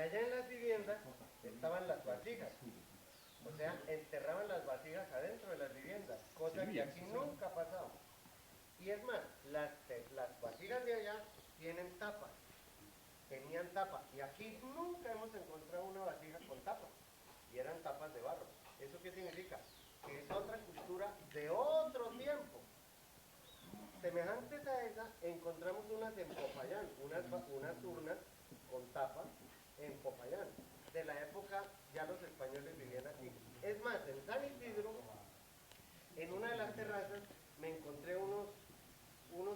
allá en las viviendas estaban las vasijas. O sea, enterraban las vasijas adentro de las viviendas, cosa que aquí nunca ha pasado. Y es más, las vasijas de allá tienen tapas, tenían tapa. Y aquí nunca hemos encontrado una vasija con tapa. Y eran tapas de barro. ¿Eso qué significa? Que es otra cultura de otro tiempo. Semejantes a esa, encontramos unas en Popayán, unas urnas con tapa en Popayán. De la época ya los españoles vivían aquí. Es más, en San Isidro, en una de las terrazas, me encontré unos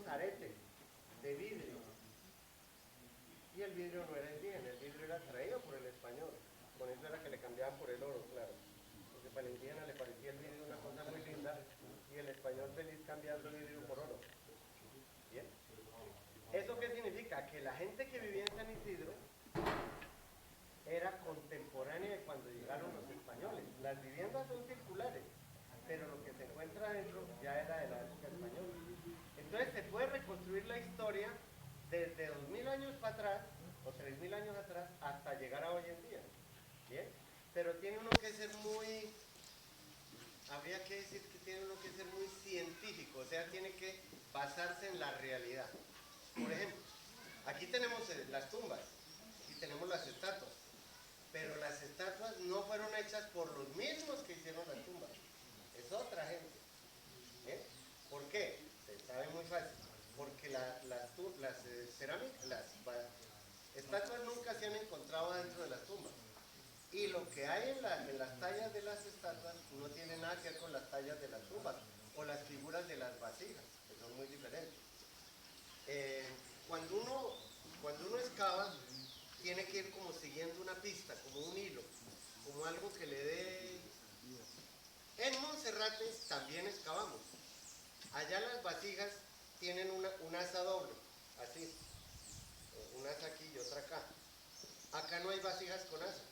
aretes de vidrio. Y el vidrio no era indígena, el vidrio era traído por el español. Con eso era que le cambiaban por el oro, claro. Porque para el indígena le parecía el vidrio una cosa muy linda y el español feliz cambiando el vidrio por oro. ¿Bien? ¿Eso qué significa? Que la gente que vivía en San Isidro era contemporánea de cuando llegaron los españoles. Las viviendas son circulares, pero lo que se encuentra adentro ya era de la época española. Entonces se puede reconstruir la historia desde 2000 años para atrás, o 3000 años atrás, hasta llegar a hoy en día. ¿Bien? Pero tiene uno que ser muy, habría que decir que tiene uno que ser muy científico, o sea, tiene que basarse en la realidad. Por ejemplo, aquí tenemos las tumbas, y tenemos las estatuas, pero las estatuas no fueron hechas por los mismos que hicieron las tumbas, es otra gente. ¿Bien? ¿Por qué? Se sabe muy fácil, porque las cerámicas, las estatuas nunca se han encontrado dentro de las tumbas. Y lo que hay en las tallas de las estatuas no tiene nada que ver con las tallas de las tumbas o las figuras de las vasijas, que son muy diferentes. Cuando uno excava, tiene que ir como siguiendo una pista, como un hilo, como algo que le dé. En Monserrate también excavamos. Allá las vasijas tienen una asa doble, así, una asa aquí y otra acá. Acá no hay vasijas con asa.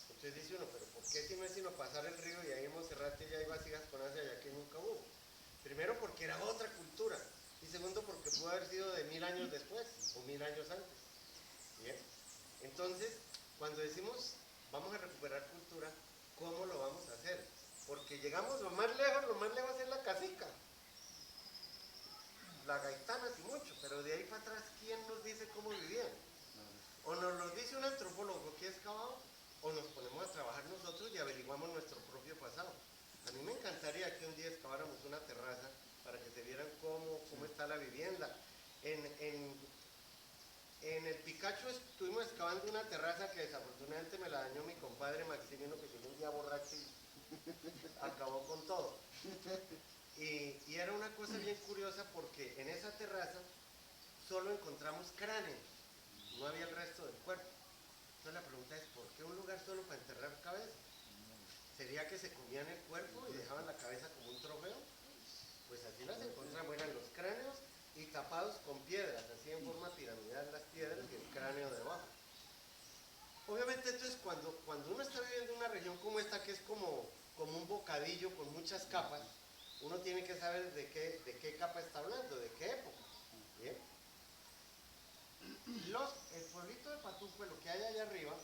Entonces dice uno, pero ¿por qué si no es sino pasar el río y ahí en Monserrate ya hay vasijas con asa y aquí nunca hubo? Primero porque era otra cultura y segundo porque pudo haber sido de 1000 años después o 1000 años antes. ¿Bien? Entonces, cuando decimos vamos a recuperar cultura, ¿cómo lo vamos a hacer? Porque llegamos lo más lejos es la casica. La gaitana sí mucho, pero de ahí para atrás, ¿quién nos dice cómo vivían? O nos lo dice un antropólogo que ha excavado, o nos ponemos a trabajar nosotros y averiguamos nuestro propio pasado. A mí me encantaría que un día excaváramos una terraza para que se vieran cómo está la vivienda. En el Picacho estuvimos excavando una terraza que desafortunadamente me la dañó mi compadre Maximino, que llegó un día borracho y acabó con todo. Y era una cosa bien curiosa porque en esa terraza solo encontramos cráneos, no había el resto del cuerpo. Entonces la pregunta es, ¿por qué un lugar solo para enterrar cabezas? ¿Sería que se comían el cuerpo y dejaban la cabeza como un trofeo? Pues así las encontramos, eran los cráneos y tapados con piedras, así en forma piramidal las piedras y el cráneo debajo. Obviamente entonces cuando uno está viviendo en una región como esta, que es como un bocadillo con muchas capas, uno tiene que saber de qué capa está hablando, de qué época. ¿Bien? El pueblito de Patúpue, lo que hay allá arriba,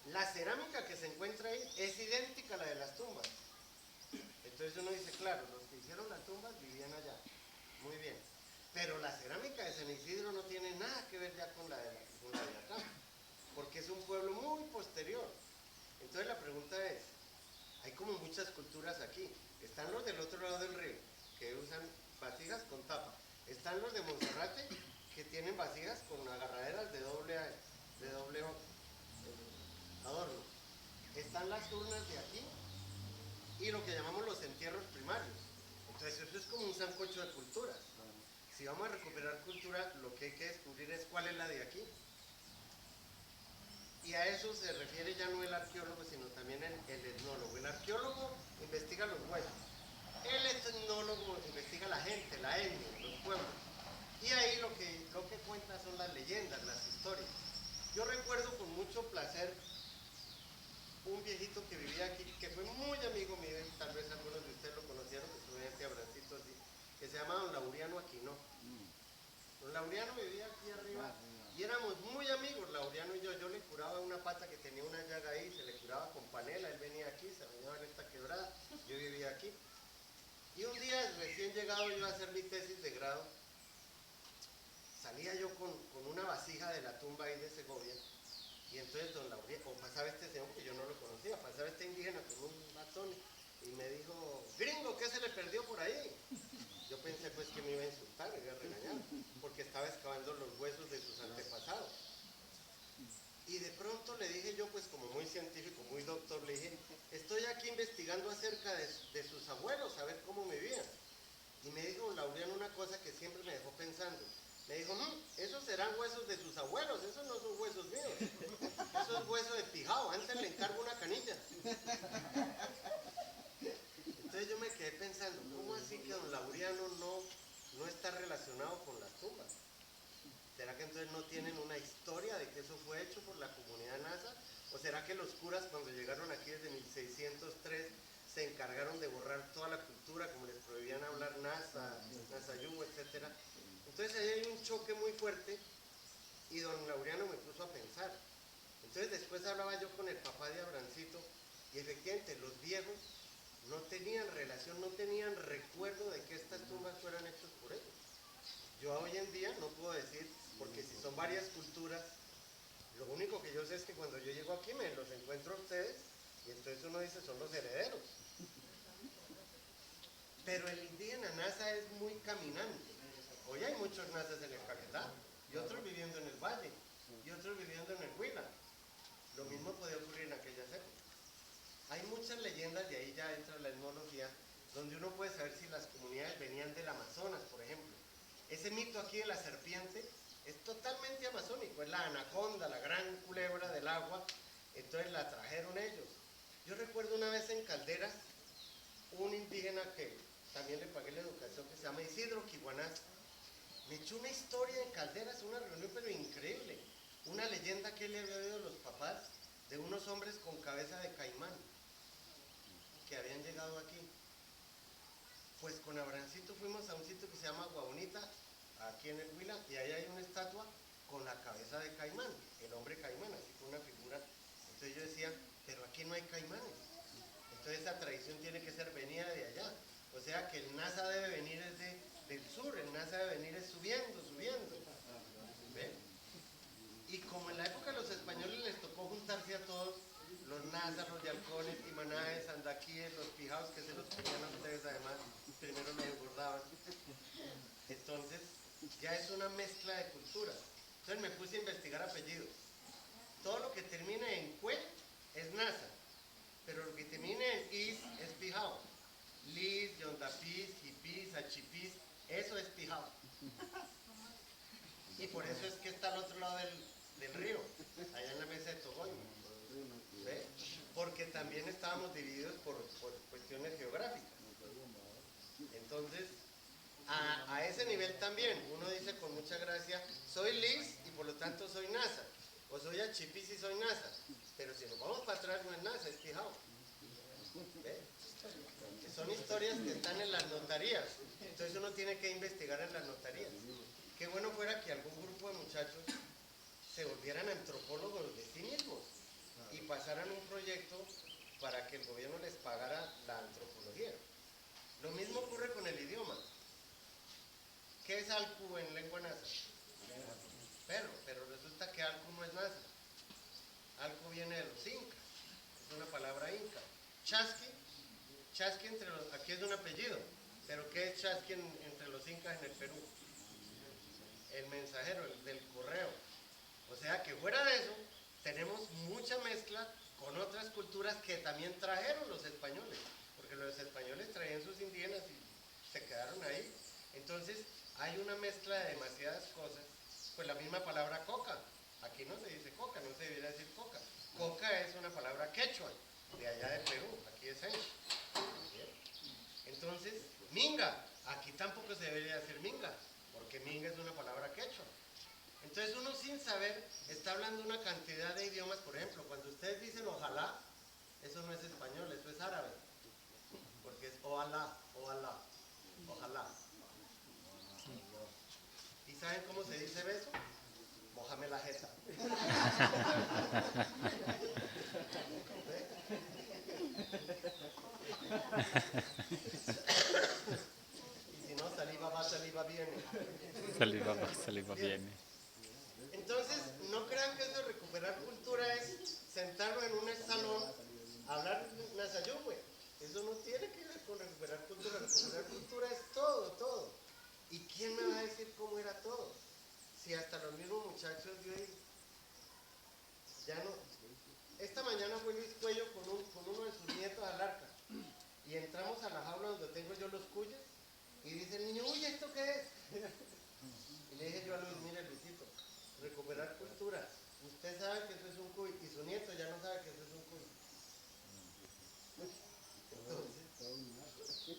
la cerámica que se encuentra ahí es idéntica a la de las tumbas. Entonces uno dice, claro, los que hicieron las tumbas vivían allá. Muy bien. Pero la cerámica de San Isidro no tiene nada que ver ya con la de acá, porque es un pueblo muy posterior. Entonces la pregunta es, hay como muchas culturas aquí. Están los del otro lado del río, que usan vasijas con tapa. Están los de Monserrate, que tienen vasijas con agarraderas de doble adorno. Están las urnas de aquí y lo que llamamos los entierros primarios. Entonces eso es como un sancocho de culturas. Si vamos a recuperar cultura, lo que hay que descubrir es cuál es la de aquí. Y a eso se refiere ya no el arqueólogo, sino también el etnólogo. El arqueólogo investiga los huesos. El etnólogo investiga la gente, la etnia, los pueblos. Y ahí lo que cuenta son las leyendas, las historias. Yo recuerdo con mucho placer un viejito que vivía aquí, que fue muy amigo mío, tal vez algunos de ustedes lo conocieron, que estuve abracito así, que se llama Don Laureano Aquino. Don Laureano vivía aquí arriba Y éramos muy amigos, Laureano y yo. Yo le curaba una pata que tenía una llaga ahí, se le curaba con panela. Él venía aquí, se bañaba en esta quebrada. Yo vivía aquí. Y un día, recién llegado yo a hacer mi tesis de grado, salía yo con una vasija de la tumba ahí de Segovia. Y entonces don Laureano, o pasaba este señor, que yo no lo conocía, pasaba este indígena con un bastón y me dijo, gringo, ¿qué se le perdió por ahí? Yo pensé pues que me iba a insultar, me iba a regañar, porque estaba excavando los huesos de sus antepasados. Y de pronto le dije yo, pues como muy científico, muy doctor, le dije, estoy aquí investigando acerca de sus abuelos, a ver cómo me vivían. Y me dijo don Laureano una cosa que siempre me dejó pensando. Me dijo, esos serán huesos de sus abuelos, esos no son huesos míos. Eso es hueso de pijao, antes le encargo una canilla. Entonces yo me quedé pensando, ¿cómo así que don Laureano no está relacionado con las tumbas? ¿Será que entonces no tienen una historia de que eso fue hecho por la comunidad nasa? ¿O será que los curas cuando llegaron aquí desde 1603 se encargaron de borrar toda la cultura, como les prohibían hablar nasa, nasayú, etcétera? Entonces ahí hay un choque muy fuerte y don Laureano me puso a pensar. Entonces después hablaba yo con el papá de Abrancito y efectivamente los viejos no tenían relación, no tenían recuerdo de que estas tumbas fueran hechas por ellos. Yo hoy en día no puedo decir, porque si son varias culturas, lo único que yo sé es que cuando yo llego aquí me los encuentro a ustedes y entonces uno dice son los herederos. Pero el indígena nasa es muy caminante. Hoy hay muchos nasas en el Caquetá y otros viviendo en el valle y otros viviendo en el Huila. Lo mismo podía ocurrir en aquellas épocas. Hay muchas leyendas, y ahí ya entra la etnología, donde uno puede saber si las comunidades venían del Amazonas, por ejemplo. Ese mito aquí de la serpiente es totalmente amazónico, es la anaconda, la gran culebra del agua, entonces la trajeron ellos. Yo recuerdo una vez en Calderas, un indígena que también le pagué la educación, que se llama Isidro Quiguanás, me echó una historia en Calderas, una reunión pero increíble, una leyenda que él le había oído a los papás de unos hombres con cabeza de caimán que habían llegado aquí. Pues con Abrancito fuimos a un sitio que se llama Guabonita, aquí en el Huila, y ahí hay una estatua con la cabeza de caimán, el hombre caimán, así con una figura. Entonces yo decía, pero aquí no hay caimanes. Entonces esa tradición tiene que ser venida de allá. O sea que el nasa debe venir del sur, el nasa debe venir subiendo, subiendo. ¿Ven? Y como en la época de los españoles les tocó juntarse a todos, los nazas, los yalcones, imanaes, andaquíes, los pijaos, que se los comían a ustedes además, primero los engordaban. Entonces, ya es una mezcla de culturas. Entonces me puse a investigar apellidos. Todo lo que termina en cue es nasa, pero lo que termina en is es pijao. Lis, yondapis, hipis, achipis, eso es pijao. Y por eso es que está al otro lado del río, allá en la mesa de Togoño. ¿Ve? Porque también estábamos divididos por cuestiones geográficas. Entonces, a ese nivel también, uno dice con mucha gracia, soy Lis y por lo tanto soy nasa, o soy achipis y soy nasa, pero si nos vamos para atrás no es nasa, es pijao. ¿Ve? Son historias que están en las notarías, entonces uno tiene que investigar en las notarías. Qué bueno fuera que algún grupo de muchachos se volvieran antropólogos de sí mismos y pasaran un proyecto para que el gobierno les pagara la antropología. Lo mismo ocurre con el idioma. ¿Qué es alcu en lengua nasa? Perro, pero resulta que alcu no es nasa. Alcu viene de los incas, es una palabra inca. Chasqui, chasqui aquí es un apellido, pero ¿qué es chasqui entre los incas en el Perú? El mensajero, el del correo. O sea que fuera de eso, tenemos mucha mezcla con otras culturas que también trajeron los españoles, porque los españoles traían sus indígenas y se quedaron ahí. Entonces, hay una mezcla de demasiadas cosas. Pues la misma palabra coca, aquí no se dice coca, no se debería decir coca. Coca es una palabra quechua, de allá de Perú, aquí es ella. Entonces, minga, aquí tampoco se debería decir minga, porque minga es una palabra quechua. Entonces uno sin saber está hablando una cantidad de idiomas. Por ejemplo, cuando ustedes dicen ojalá, eso no es español, eso es árabe, porque es ojalá, ojalá, ojalá. ¿Y saben cómo se dice beso? Mójame Y si no, saliva va, saliva viene. Saliva Bien. viene. Entonces, no crean que eso de recuperar cultura es sentarnos en un salón a hablar Nasayugüe. Eso no tiene que ver con recuperar cultura. Recuperar cultura es todo, todo. ¿Y quién me va a decir cómo era todo? Si hasta los mismos muchachos de hoy ya no. Esta mañana fue Luis Cuello con uno de sus nietos al arca. Y entramos a la jaula donde tengo yo los cuyes. Y dice el niño, uy, ¿esto qué es? Y le dije yo a Luis, mire Luisito, recuperar cultura. Usted sabe que eso es un cuy y su nieto ya no sabe que eso es un cuy.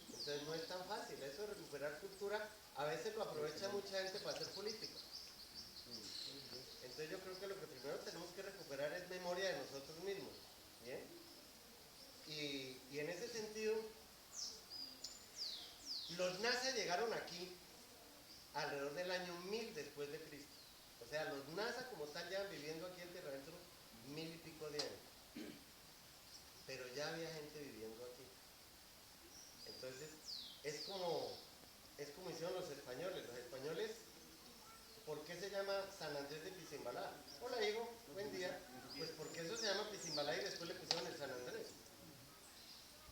Entonces no es tan fácil. Eso de recuperar cultura a veces lo aprovecha mucha gente para hacer política. Entonces yo creo que lo que primero tenemos que recuperar es memoria de nosotros mismos. ¿Bien? Y en ese sentido, los NASA llegaron aquí alrededor del año 1000 después de Cristo. O sea, los NASA como tal ya viviendo aquí en Tierra Adentro 1000 y pico de años. Pero ya había gente viviendo aquí. Entonces, es como hicieron los españoles. Los españoles, ¿por qué se llama San Andrés de Pisimbalá? Hola, hijo, buen día. Pues porque eso se llama Pisimbalá y después le pusieron el San Andrés.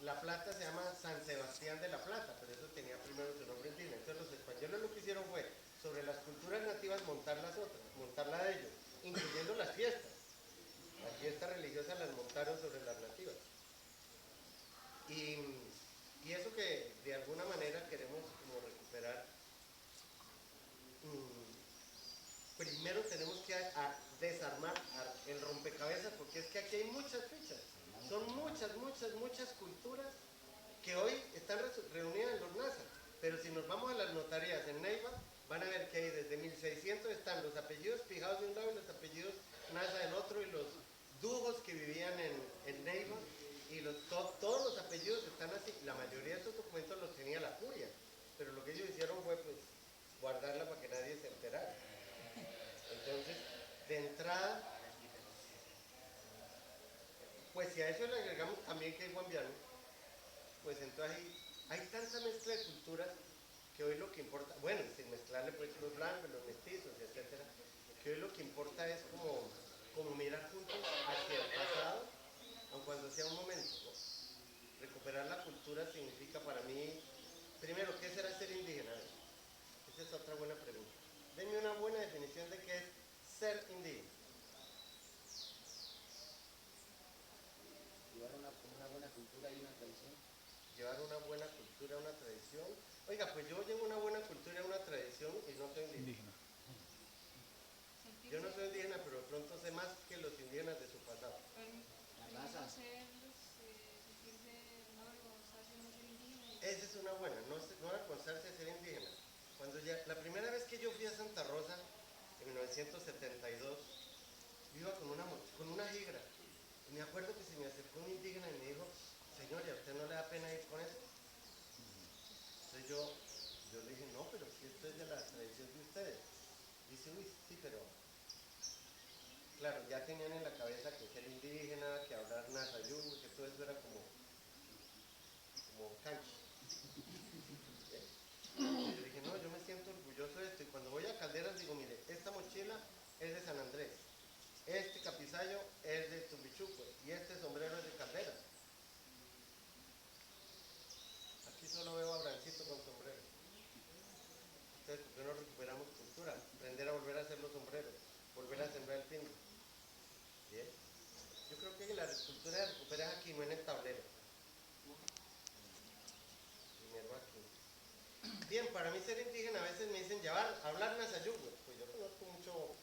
La Plata se llama San Sebastián de la Plata, pero eso tenía primero su nombre indígena. Entonces los españoles lo que hicieron fue, sobre las culturas nativas, montar las otras, montar la de ellos, incluyendo las fiestas. Las fiestas religiosas las montaron sobre las nativas. Y eso que de alguna manera queremos como recuperar, primero tenemos que desarmar el rompecabezas, porque es que aquí hay muchas fichas. Son muchas culturas que hoy están reunidas en los NASA. Pero si nos vamos a las notarías en Neiva, van a ver que ahí desde 1600 están los apellidos Pijados de un lado y los apellidos NASA del otro, y los dujos que vivían en Neiva, y todos los apellidos están así. La mayoría de estos documentos los tenía la curia, pero lo que ellos hicieron fue pues guardarla para que nadie se enterara. Entonces, de entrada, pues si a eso le agregamos también que es guambiano, pues entonces hay tanta mezcla de culturas que hoy lo que importa, bueno, sin mezclarle pues los blancos, los mestizos, etcétera, que hoy lo que importa es como mirar juntos hacia el pasado, aun cuando sea un momento, ¿no? Recuperar la cultura significa para mí, primero, ¿qué será ser indígena? Esa es otra buena pregunta. Denme una buena definición de qué es ser indígena. Llevar una buena cultura y una tradición. Llevar una buena cultura, una tradición. Oiga, pues yo llevo una buena cultura y una tradición y no soy indígena. Yo no soy indígena, pero de pronto sé más que los indígenas de su pasado. La raza. Esa es una buena, no avergonzarse de ser indígena. La primera vez que yo fui a Santa Rosa, en 1972, yo iba con una jigra. Y me acuerdo que se me acercó un indígena y me dijo, señor, ¿y a usted no le da pena ir con eso? Entonces yo le dije, no, pero si esto es de la tradición de ustedes. Dice, uy, sí, pero claro, ya tenían en la cabeza que ser indígena, que hablar nasayún, que todo eso era como cancho. Yo dije, no, yo me siento orgulloso de esto. Y cuando voy a Calderas digo, mire, esta mochila es de San Andrés, este capizayo es de Tumbichuco y este sombrero es de Calderas. Aquí solo veo a Brancito con sombrero. Entonces, ¿por qué no recuperamos cultura? Aprender a volver a hacer los sombreros, volver a sembrar el pino. Bien. Yo creo que la cultura de recuperar aquí, no en el tablero. Primero aquí. Bien, para mí ser indígena a veces me dicen hablar nasayugüe. Pues yo conozco mucho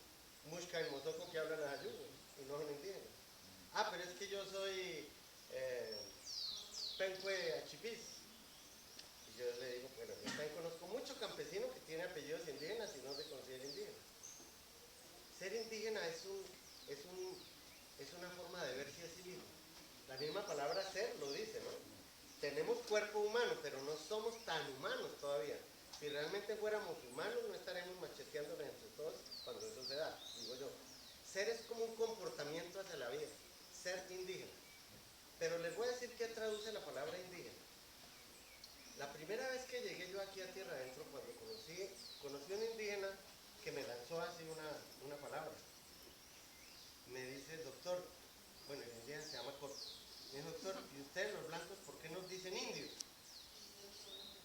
mushka y mozoco que hablan nasayugüe y no son indígenas. Ah, pero es que yo soy pencue achipis. Y yo le digo, bueno, yo también conozco mucho campesino que tiene apellidos indígenas y no se considera indígena. Ser indígena es una forma de verse a sí mismo. La misma palabra ser lo dice, ¿no? Tenemos cuerpo humano, pero no somos tan humanos todavía. Si realmente fuéramos humanos, no estaremos macheteándonos entre todos cuando eso se da, digo yo. Ser es como un comportamiento hacia la vida, ser indígena. Pero les voy a decir qué traduce la palabra indígena. La primera vez que llegué yo aquí a Tierra Adentro, cuando conocí a un indígena que me lanzó así una palabra. Me dice, doctor, bueno, el indígena se llama Corto. Me dijo, doctor, ¿y ustedes los blancos por qué nos dicen indios?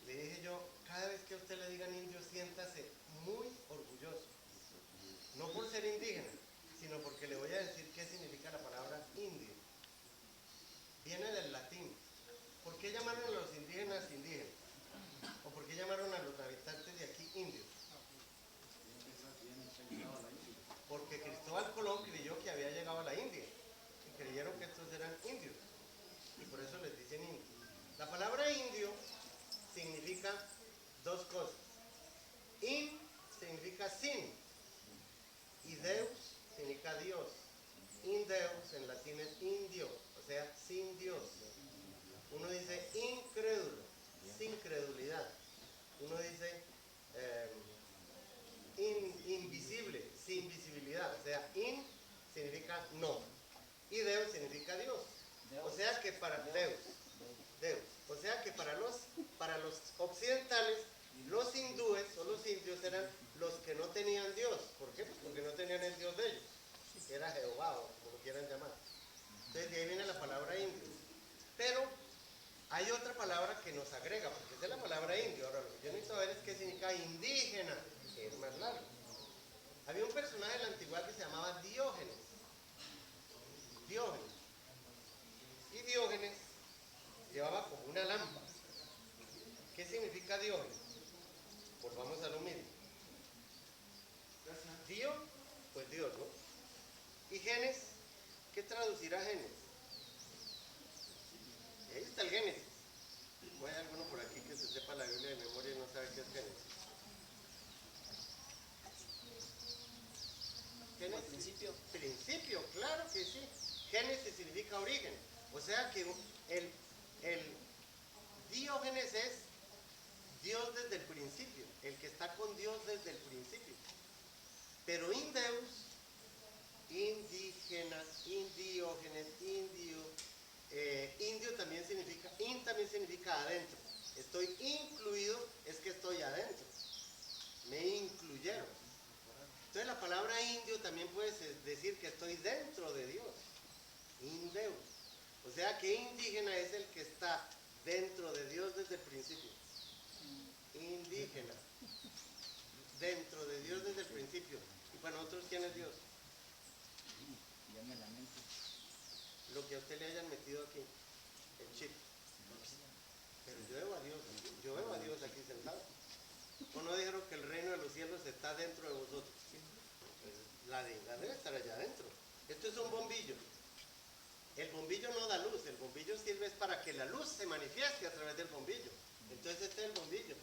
Le dije yo, cada vez que a usted le digan indio, siéntase muy orgulloso. No por ser indígena, sino porque le voy a decir qué significa la palabra indio. Viene del latín. ¿Por qué llamaron a los indígenas indígenas? ¿O por qué llamaron a los habitantes de aquí indios? Porque Cristóbal Colón creyó que había llegado a la India y creyeron que estos eran indios y por eso les dicen indios. La palabra indio significa dos cosas. In significa sin y deus significa Dios. In deus en latín es indio, o sea, sin Dios. Uno dice incrédulo, sin credulidad. Uno dice invisible, sin visibilidad. O sea, in significa no y deus significa Dios. O sea que para Deus. O sea que para los occidentales, los hindúes o los indios eran los que no tenían Dios. ¿Por qué? Pues porque no tenían el Dios de ellos, que era Jehová o como lo quieran llamar. Entonces de ahí viene la palabra indio. Pero hay otra palabra que nos agrega, porque esa es la palabra indio. Ahora lo que yo necesito saber es qué significa indígena, que es más largo. Había un personaje de la antigüedad que se llamaba Diógenes. Diógenes. Y Diógenes llevaba como una lámpara. ¿Qué significa Diógenes? Volvamos a lo mismo. Dio, pues Dios, ¿no? Y Genes, ¿qué traducirá Genes? Y ahí está el Génesis. ¿O hay alguno por aquí que se sepa la Biblia de memoria y no sabe qué es Génesis? Génesis. Principio, claro que sí. Génesis significa origen. O sea que el Diógenes es Dios desde el principio, el que está con Dios desde el principio. Pero indeus, indígenas, indiógenes, indio, indio también significa adentro. Estoy incluido, es que estoy adentro. Me incluyeron. Entonces la palabra indio también puedes decir que estoy dentro de Dios. Indeus. O sea que indígena es el que está dentro de Dios desde el principio. Indígena. Dentro de Dios desde el principio. ¿Y para nosotros quién es Dios? Lo que a usted le hayan metido aquí, el chip. Pero yo veo a Dios aquí sentado. ¿O no dijeron que el reino de los cielos está dentro de vosotros? Pues la deidad debe estar allá adentro. Esto es un bombillo. El bombillo no da luz, el bombillo sirve para que la luz se manifieste a través del bombillo. Entonces este es el bombillo.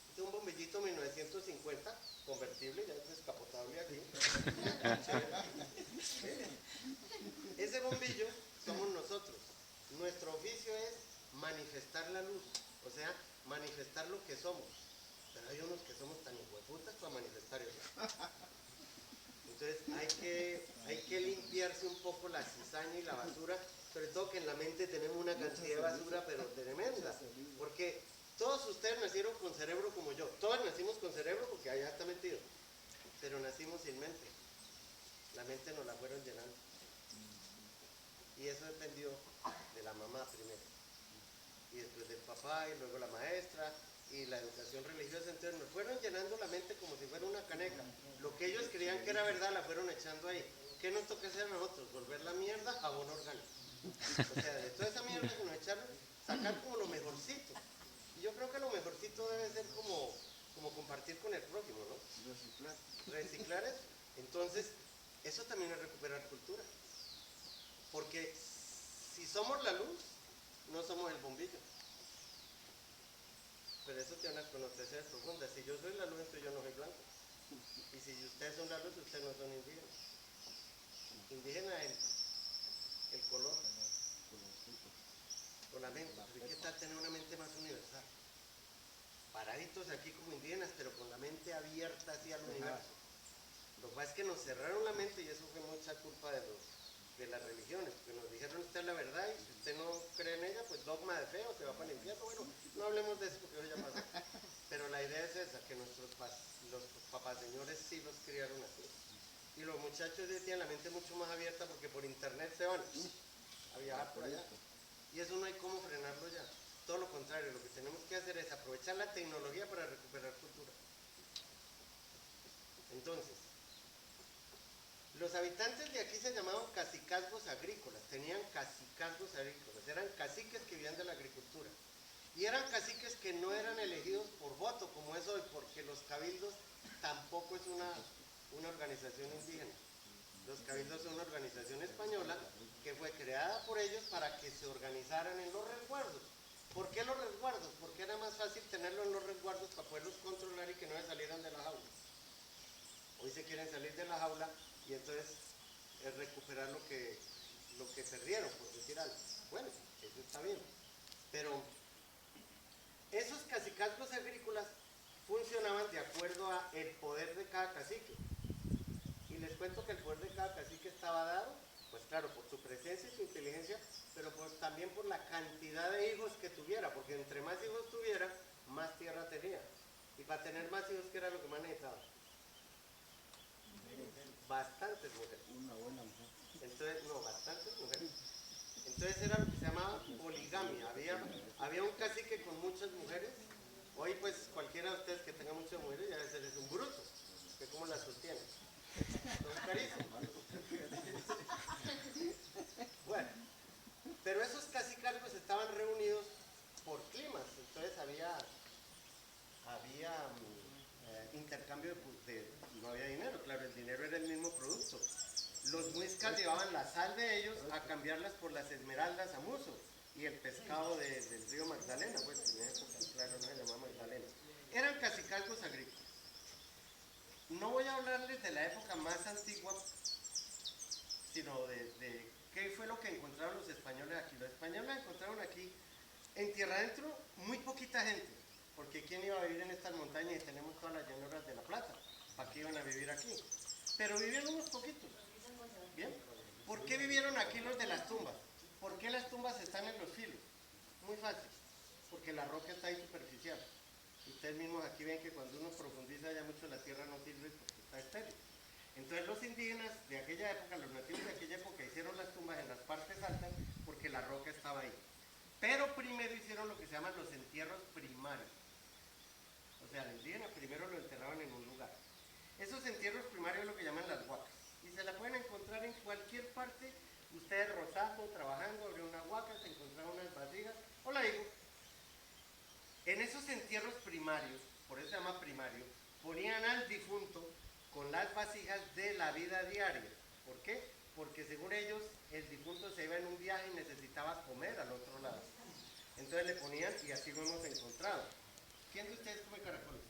Este es un bombillito 1950, convertible, ya es descapotable aquí. Ese bombillo somos nosotros. Nuestro oficio es manifestar la luz, o sea, manifestar lo que somos. Pero hay unos que somos tan hijueputas para manifestar eso. Entonces hay que limpiarse un poco la cizaña y la basura, sobre todo que en la mente tenemos una cantidad de basura pero tremenda, porque todos ustedes nacieron con cerebro como yo, todos nacimos con cerebro porque allá está metido, pero nacimos sin mente, la mente nos la fueron llenando, y eso dependió de la mamá primero, y después del papá y luego la maestra, y la educación religiosa. Entonces nos fueron llenando la mente como si fuera una caneca. Lo que ellos creían que era verdad la fueron echando ahí. ¿Qué nos toca hacer a nosotros? Volver la mierda a abono orgánico. O sea, de toda esa mierda que nos echaron, sacar como lo mejorcito. Y yo creo que lo mejorcito debe ser como compartir con el prójimo, ¿no? Reciclar eso. Entonces, eso también es recuperar cultura. Porque si somos la luz, no somos el bombillo. Pero eso tiene unas connotaciones profundas. Si yo soy la luz, entonces yo no soy blanco. Y si ustedes son la luz, ustedes no son indígenas. Indígena es el color. Con la mente. Pero ¿qué tal tener una mente más universal? Paraditos aquí como indígenas, pero con la mente abierta hacia el universo. Lo que pasa es que nos cerraron la mente y eso fue mucha culpa de las religiones, porque nos dijeron esta es la verdad y si usted no cree en ella, pues dogma de fe o se va para el infierno. Bueno, no hablemos de eso porque eso ya pasó. Pero la idea es esa, que los papás señores sí los criaron así. Y los muchachos ya tienen la mente mucho más abierta porque por internet se van a viajar por allá. Y eso no hay cómo frenarlo ya. Todo lo contrario, lo que tenemos que hacer es aprovechar la tecnología para recuperar cultura. Entonces, los habitantes de aquí se llamaban cacicazgos agrícolas, tenían cacicazgos agrícolas, eran caciques que vivían de la agricultura. Y eran caciques que no eran elegidos por voto, como es hoy, porque los cabildos tampoco es una organización indígena. Los cabildos son una organización española que fue creada por ellos para que se organizaran en los resguardos. ¿Por qué los resguardos? Porque era más fácil tenerlos en los resguardos para poderlos controlar y que no se salieran de la jaula. Hoy se quieren salir de la jaula y entonces es recuperar lo que perdieron, por decir algo. Bueno, eso está bien. Pero esos cacicazgos agrícolas funcionaban de acuerdo a el poder de cada cacique. Y les cuento que el poder de cada cacique estaba dado, pues claro, por su presencia y su inteligencia, pero también por la cantidad de hijos que tuviera, porque entre más hijos tuviera, más tierra tenía. Y para tener más hijos, ¿qué era lo que más necesitaba? Bastantes mujeres. Una buena mujer. Entonces, no, bastantes mujeres. Entonces era lo que se llamaba poligamia. Había un cacique con muchas mujeres. Hoy pues cualquiera de ustedes que tenga muchas mujeres ya debe ser es un bruto. Que cómo las sostiene. Son carísimos. Bueno, pero esos cacicazgos estaban reunidos por climas. Entonces había intercambio no había dinero, claro, el dinero era el mismo producto. Los muiscas llevaban la sal de ellos a cambiarlas por las esmeraldas a Muso y el pescado del río Magdalena, pues en esa época, claro, no se llamaba Magdalena. Eran cacicazgos agrícolas. No voy a hablarles de la época más antigua, sino de qué fue lo que encontraron los españoles aquí. Los españoles encontraron aquí, en tierra adentro, muy poquita gente, porque ¿quién iba a vivir en estas montañas y tenemos todas las llanuras de La Plata? ¿Para qué iban a vivir aquí? Pero vivieron unos poquitos. ¿Bien? ¿Por qué vivieron aquí los de las tumbas? ¿Por qué las tumbas están en los filos? Muy fácil, porque la roca está ahí superficial. Ustedes mismos aquí ven que cuando uno profundiza ya mucho la tierra no sirve porque está estéril. Entonces los indígenas de aquella época, los nativos de aquella época hicieron las tumbas en las partes altas porque la roca estaba ahí. Pero primero hicieron lo que se llaman los entierros primarios. O sea, el indígena primero lo enterraban en un lugar. Esos entierros primarios es lo que llaman las huacas. Y se la pueden encontrar en cualquier parte. Ustedes rozando, trabajando, abrió una huaca, se encontraron unas vasijas. Hola, digo. En esos entierros primarios, por eso se llama primario, ponían al difunto con las vasijas de la vida diaria. ¿Por qué? Porque según ellos, el difunto se iba en un viaje y necesitaba comer al otro lado. Entonces le ponían y así lo hemos encontrado. ¿Quién de ustedes come caracoles?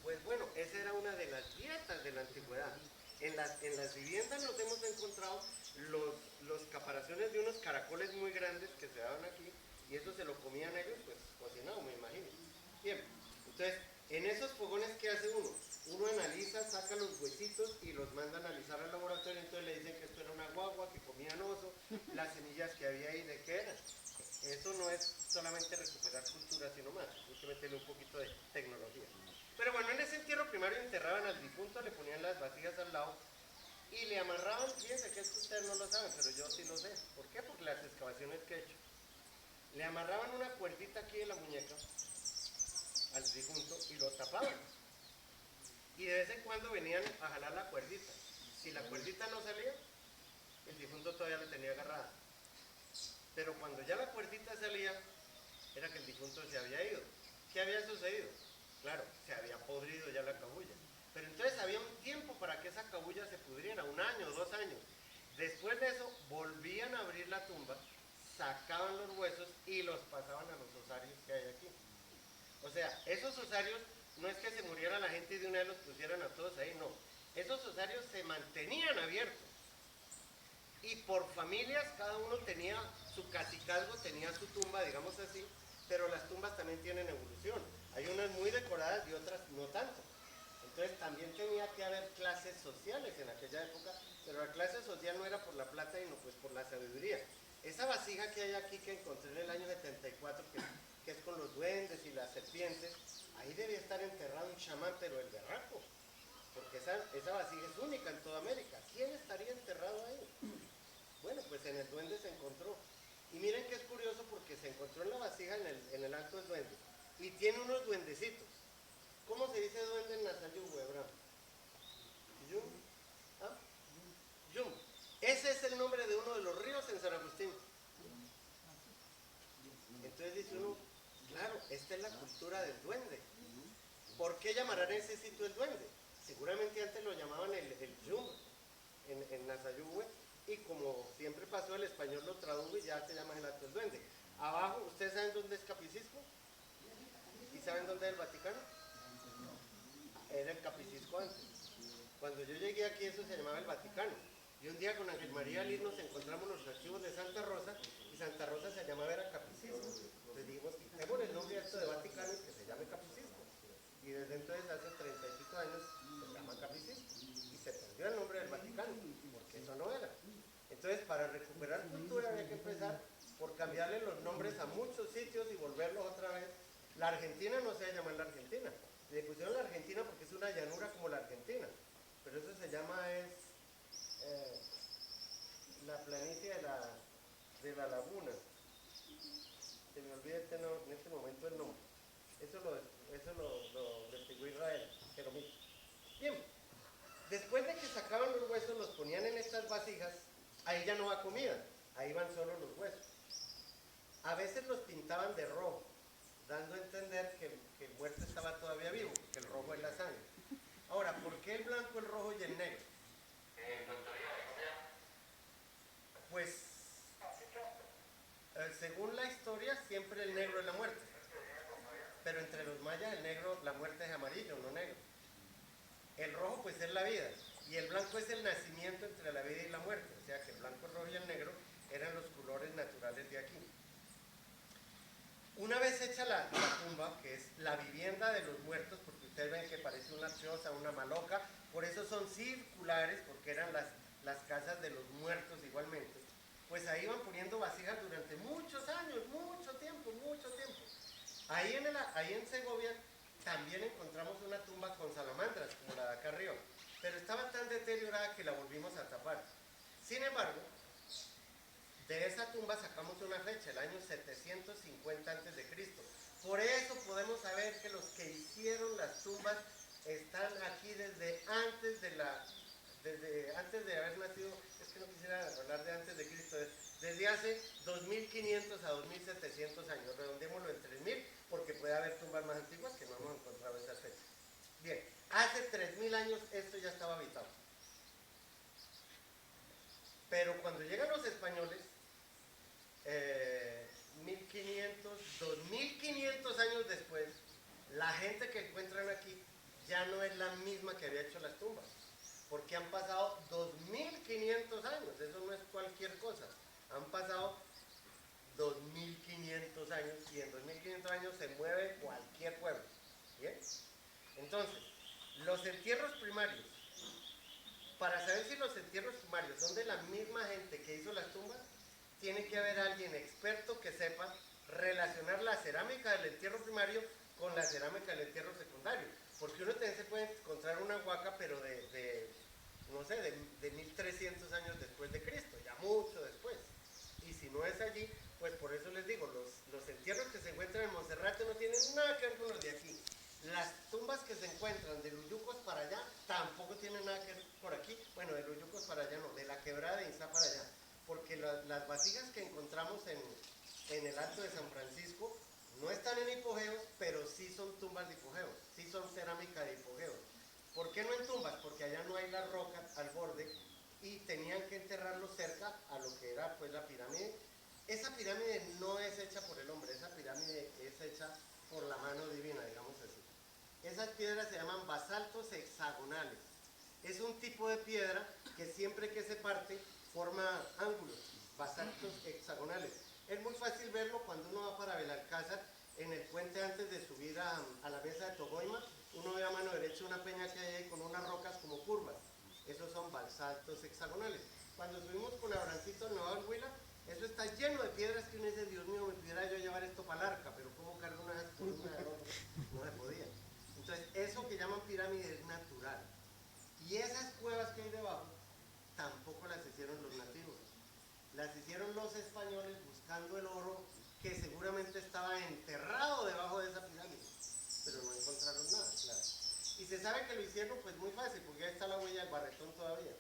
Pues bueno, esa era una de las dietas de la antigüedad. En las viviendas nos hemos encontrado los caparazones de unos caracoles muy grandes que se daban aquí y eso se lo comían ellos, pues cocinado, me imagino. Bien, entonces, en esos fogones, ¿qué hace uno? Uno analiza, saca los huesitos y los manda a analizar al laboratorio, entonces le dicen que esto era una guagua, que comían oso, las semillas que había ahí, ¿de qué eran? Eso no es solamente recuperar cultura, sino más, hay que meterle un poquito de tecnología. Pero bueno, en ese entierro primario enterraban al difunto, le ponían las vasijas al lado y le amarraban, fíjense que esto ustedes no lo saben, pero yo sí lo sé. ¿Por qué? Porque las excavaciones que he hecho. Le amarraban una cuerdita aquí en la muñeca al difunto y lo tapaban. Y de vez en cuando venían a jalar la cuerdita. Si la cuerdita no salía, el difunto todavía la tenía agarrada. Pero cuando ya la cuerdita salía, era que el difunto se había ido. ¿Qué había sucedido? Claro, se había podrido ya la cabulla. Pero entonces había un tiempo para que esa cabulla se pudriera, 1 año, 2 años. Después de eso, volvían a abrir la tumba, sacaban los huesos y los pasaban a los osarios que hay aquí. O sea, esos osarios no es que se muriera la gente y de una vez los pusieran a todos ahí, no. Esos osarios se mantenían abiertos. Y por familias, cada uno tenía su cacicazgo, tenía su tumba, digamos así, pero las tumbas también tienen evolución. Hay unas muy decoradas y otras no tanto. Entonces también tenía que haber clases sociales en aquella época, pero la clase social no era por la plata, sino pues por la sabiduría. Esa vasija que hay aquí, que encontré en el año 74, que es con los duendes y las serpientes, ahí debía estar enterrado un chamán, pero el berraco, porque esa vasija es única en toda América. ¿Quién estaría enterrado ahí? Bueno, pues en el duende se encontró. Y miren que es curioso porque se encontró en la vasija en el Alto del Duende. Y tiene unos duendecitos. ¿Cómo se dice duende en Nazayú, Abraham? ¿Yum? ¿Ah? Yum. Ese es el nombre de uno de los ríos en San Agustín. Entonces dice uno, claro, esta es la cultura del duende. ¿Por qué llamarán ese sitio el duende? Seguramente antes lo llamaban el Yum en Nazayú, y como siempre pasó, el español lo tradujo y ya se llama el Alto del Duende. Abajo, ¿ustedes saben dónde es Capicisco? ¿Y saben dónde es el Vaticano? Era el Capicisco antes. Cuando yo llegué aquí eso se llamaba el Vaticano. Y un día con Ángel María Liz nos encontramos los archivos de Santa Rosa y Santa Rosa se llamaba era Capicisco. Entonces dijimos, quitémosle el nombre a esto de Vaticano y que se llame Capicisco. Y desde entonces, hace 30 y pico años, se llama Capicisco. Y se perdió el nombre del Vaticano, porque eso no era. Entonces, para recuperar cultura había que empezar por cambiarle los nombres a muchos sitios y volverlos otra vez. La Argentina no se llama la Argentina. Le pusieron la Argentina porque es una llanura como la Argentina. Pero eso se llama la planicie de la laguna. Se me olvida en este momento el nombre. Eso lo investigó Israel. Pero mira. Bien, después de que sacaban los huesos, los ponían en estas vasijas. Ahí ya no va comida, ahí van solo los huesos. A veces los pintaban de rojo, dando a entender que el muerto estaba todavía vivo, que el rojo es la sangre. Ahora, ¿por qué el blanco, el rojo y el negro? Pues, según la historia, siempre el negro es la muerte. Pero entre los mayas, el negro, la muerte es amarillo, no negro. El rojo, pues, es la vida. Y el blanco es el nacimiento entre la vida y la muerte. O sea que el blanco, el rojo y el negro eran los colores naturales de aquí. Una vez hecha la tumba, que es la vivienda de los muertos, porque ustedes ven que parece una choza, una maloca, por eso son circulares, porque eran las casas de los muertos igualmente. Pues ahí iban poniendo vasijas durante muchos años, mucho tiempo. Ahí en Segovia también encontramos una tumba con salamandras, como la de acá arriba. Pero estaba tan deteriorada que la volvimos a tapar. Sin embargo, de esa tumba sacamos una fecha, el año 750 a.C. Por eso podemos saber que los que hicieron las tumbas están aquí desde antes de haber nacido. Es que no quisiera hablar de antes de Cristo, desde hace 2500 a 2700 años, redondémoslo en 3000, porque puede haber tumbas más antiguas que no hemos encontrado esas fechas. Bien, hace 3000 años esto ya estaba habitado. Pero cuando llegan los españoles, 1500, 2500 años después, la gente que encuentran aquí ya no es la misma que había hecho las tumbas, porque han pasado 2500 años, eso no es cualquier cosa, han pasado 2500 años y en 2500 años se mueve cualquier pueblo. ¿Bien? Entonces, los entierros primarios, para saber si los entierros primarios son de la misma gente que hizo las tumbas, tiene que haber alguien experto que sepa relacionar la cerámica del entierro primario con la cerámica del entierro secundario. Porque uno también se puede encontrar una huaca, pero no sé, de 1300 años después de Cristo, ya mucho después. Y si no es allí, pues por eso les digo, los entierros que se encuentran en Monserrate no tienen nada que ver con los de aquí. Las tumbas que se encuentran de Luyucos para allá tampoco tienen nada que ver por aquí. Bueno, de Luyucos para allá no, de la quebrada de Inzá para allá. Porque las vasijas que encontramos en el Alto de San Francisco no están en hipogeos, pero sí son tumbas de hipogeos, sí son cerámica de hipogeos. ¿Por qué no en tumbas? Porque allá no hay la roca al borde y tenían que enterrarlo cerca a lo que era pues la pirámide. Esa pirámide no es hecha por el hombre, esa pirámide es hecha por la mano divina, digamos así. Esas piedras se llaman basaltos hexagonales. Es un tipo de piedra que siempre que se parte forma ángulos, basaltos hexagonales. Es muy fácil verlo cuando uno va para Belalcázar, en el puente antes de subir a la mesa de Togoima. uno ve a mano derecha una peña que hay ahí con unas rocas como curvas. Esos son basaltos hexagonales. Cuando subimos con Abrancito al Nevado del Huila, eso está lleno de piedras que uno dice, Dios mío, me pudiera yo llevar esto para el arca, pero ¿cómo cargo una de esas columnas de roca? No se podía. Entonces, eso que llaman pirámide es natural. Y esas cuevas que hay debajo, tampoco las hicieron los nativos. Las hicieron los españoles buscando el oro que seguramente estaba enterrado debajo de esa pirámide. Pero no encontraron nada, claro. Y se sabe que lo hicieron pues muy fácil, porque ahí está la huella del barretón todavía.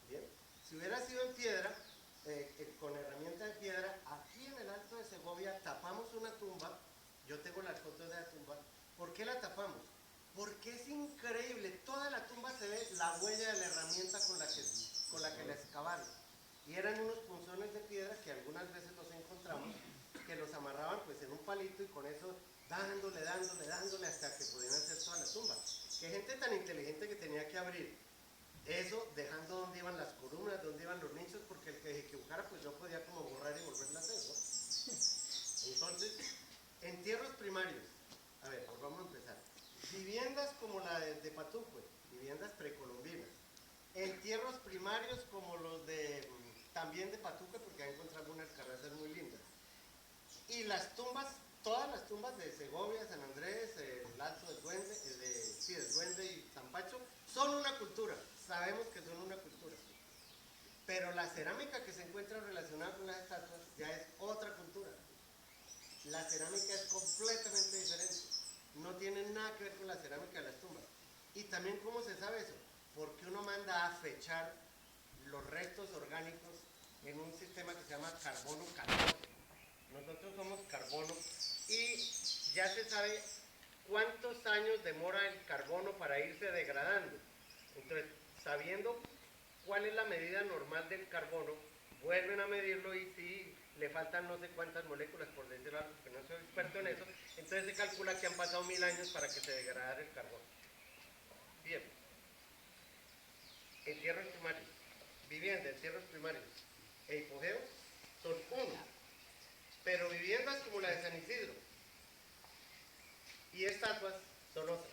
Bien. Si hubiera sido en piedra, con herramienta de piedra, aquí en el Alto de Segovia tapamos una tumba. Yo tengo las fotos de la tumba. ¿Por qué la tapamos? Porque es increíble, toda la tumba se ve la huella de la herramienta con la que la excavaron. Y eran unos punzones de piedra que algunas veces los encontramos, que los amarraban pues en un palito y con eso dándole hasta que podían hacer toda la tumba. Qué gente tan inteligente que tenía que abrir eso dejando donde iban las columnas, donde iban los nichos, porque el que se equivocara pues yo podía como borrar y volverla a hacer, ¿no? Entonces, entierros primarios. A ver, pues vamos a empezar. Viviendas como la de Patucue, viviendas precolombinas. Entierros primarios como los de también de Patucue, porque ahí encontramos unas carrazas muy lindas. Y las tumbas, todas las tumbas de Segovia, San Andrés, el Alto del Duende, del Duende y San Pacho, son una cultura. Sabemos que son una cultura. Pero la cerámica que se encuentra relacionada con las estatuas ya es otra cultura. La cerámica es completamente diferente. No tiene nada que ver con la cerámica de las tumbas. Y también, ¿cómo se sabe eso? Porque uno manda a fechar los restos orgánicos en un sistema que se llama carbono 14. Nosotros somos carbono y ya se sabe cuántos años demora el carbono para irse degradando. Entonces, sabiendo cuál es la medida normal del carbono, vuelven a medirlo y si le faltan no sé cuántas moléculas, por decirlo algo, porque no soy experto en eso, entonces se calcula que han pasado 1000 años para que se degradara el carbono. Bien. Entierros primarios. Viviendas, entierros primarios e hipogeos son uno. Pero viviendas como la de San Isidro y estatuas son otras.